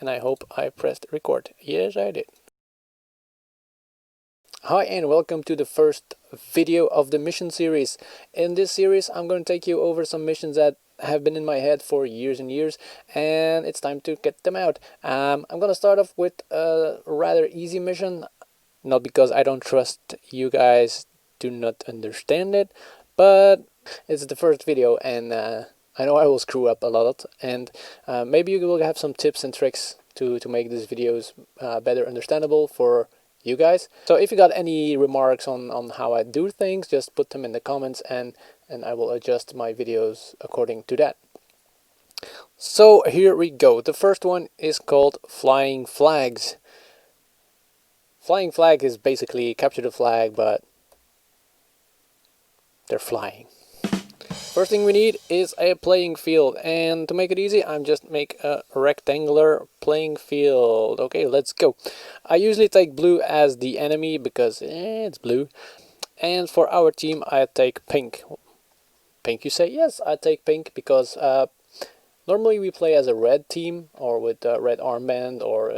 and I hope I pressed record. Yes, I did. Hi and welcome to the first video of the mission series. In this series I'm going to take you over some missions that have been in my head for years and years, and it's time to get them out. I'm going to start off with a rather easy mission, not because I don't trust you guys do not understand it, but it's the first video and I know I will screw up a lot, and maybe you will have some tips and tricks to make these videos better understandable for you guys. So if you got any remarks on how I do things, just put them in the comments and I will adjust my videos according to that. So here we go. The first one is called Flying Flags. Flying flag is basically capture the flag, but they're flying. First thing we need is a playing field, and to make it easy I'm just make a rectangular playing field. Okay, let's go. I usually take blue as the enemy because it's blue, and for our team I take pink. Pink, you say? Yes, I take pink because normally we play as a red team or with a red armband or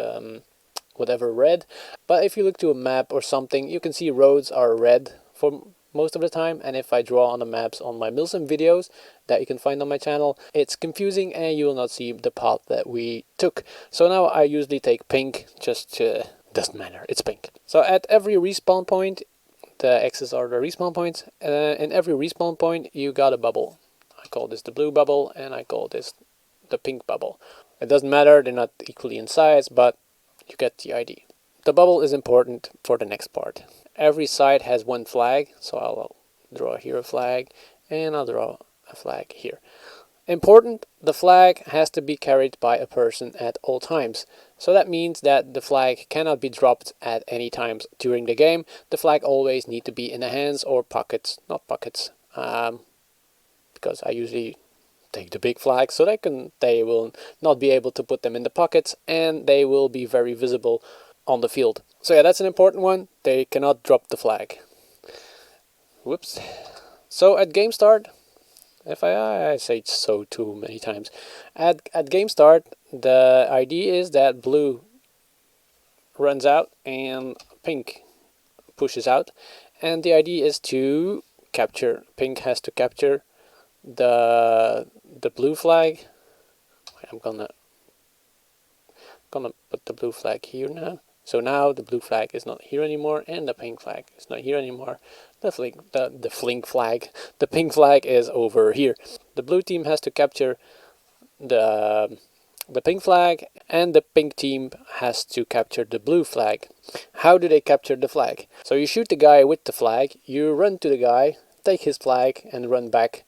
whatever red, but if you look to a map or something you can see roads are red for most of the time, and if I draw on the maps on my Milsim videos that you can find on my channel, it's confusing and you will not see the path that we took. So now I usually take pink, just doesn't matter, it's pink. So at every respawn point, the X's are the respawn points, in every respawn point you got a bubble. I call this the blue bubble and I call this the pink bubble. It doesn't matter, they're not equally in size, but you get the idea. The bubble is important for the next part. Every side has one flag, so I'll draw here a flag and I'll draw a flag here. Important, the flag has to be carried by a person at all times. So that means that the flag cannot be dropped at any times during the game. The flag always need to be in the hands or pockets, not pockets, because I usually take the big flags so they will not be able to put them in the pockets and they will be very visible on the field. So yeah, that's an important one. They cannot drop the flag. Whoops. So at game start, if I say so too many times, at game start the idea is that blue runs out and pink pushes out, and the idea is to capture. Pink has to capture the blue flag. I'm gonna put the blue flag here now. So now the blue flag is not here anymore and the pink flag is not here anymore. The flink flag, the pink flag is over here. The blue team has to capture the pink flag and the pink team has to capture the blue flag. How do they capture the flag? So you shoot the guy with the flag, you run to the guy, take his flag and run back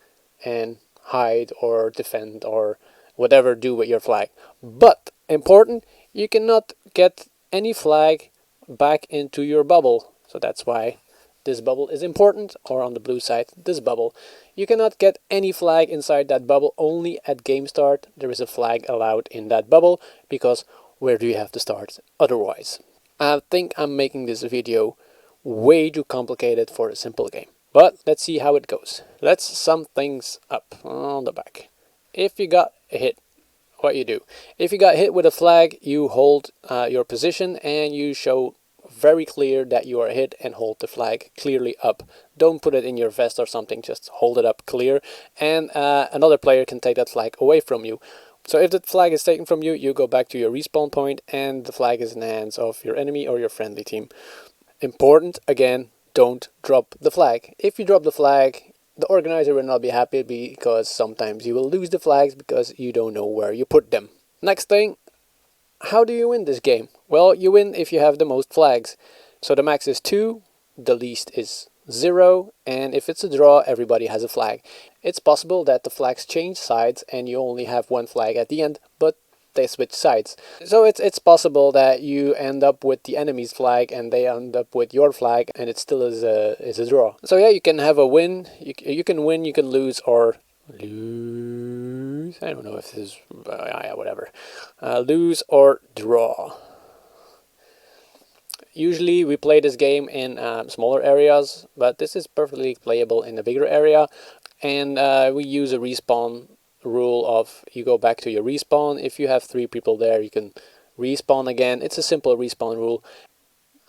and hide or defend or whatever do with your flag. But important, you cannot get any flag back into your bubble. So that's why this bubble is important, or on the blue side, this bubble. You cannot get any flag inside that bubble. Only at game start there is a flag allowed in that bubble, because where do you have to start otherwise? I think I'm making this video way too complicated for a simple game. But let's see how it goes. Let's sum things up on the back. If you got a hit, what you do? If you got hit with a flag, you hold your position and you show very clear that you are hit and hold the flag clearly up. Don't put it in your vest or something, just hold it up clear, and another player can take that flag away from you. So if the flag is taken from you, you go back to your respawn point and the flag is in the hands of your enemy or your friendly team. Important, again, don't drop the flag. If you drop the flag, the organizer will not be happy, because sometimes you will lose the flags because you don't know where you put them. Next thing, how do you win this game? Well, you win if you have the most flags. So the max is 2, the least is 0, and if it's a draw, everybody has a flag. It's possible that the flags change sides and you only have one flag at the end, but they switch sides. So it's possible that you end up with the enemy's flag and they end up with your flag, and it still is a draw. So yeah, you can have a win, you can win, you can lose, or lose. I don't know if this is whatever. Lose or draw. Usually we play this game in smaller areas, but this is perfectly playable in a bigger area, and we use a respawn rule of you go back to your respawn. If you have 3 people there, you can respawn again. It's a simple respawn rule.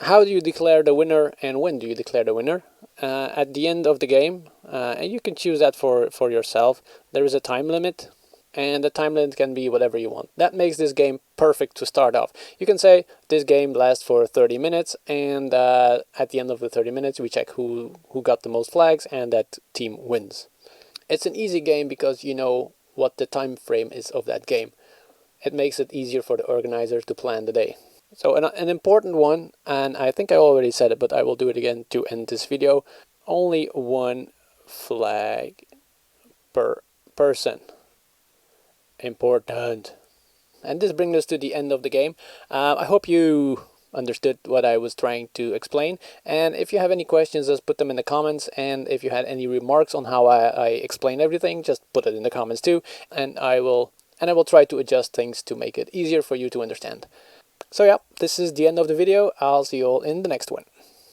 How do you declare the winner and when do you declare the winner? At the end of the game, and you can choose that for yourself. There is a time limit, and the time limit can be whatever you want. That makes this game perfect to start off. You can say this game lasts for 30 minutes, and at the end of the 30 minutes we check who got the most flags, and that team wins. It's an easy game because you know what the time frame is of that game. It makes it easier for the organizers to plan the day. So an important one, and I think I already said it, but I will do it again to end this video. Only one flag per person. Important. And this brings us to the end of the game. I hope you understood what I was trying to explain, and if you have any questions, just put them in the comments, and if you had any remarks on how I explain everything, just put it in the comments too, and I will try to adjust things to make it easier for you to understand. So yeah, this is the end of the video. I'll see you all in the next one.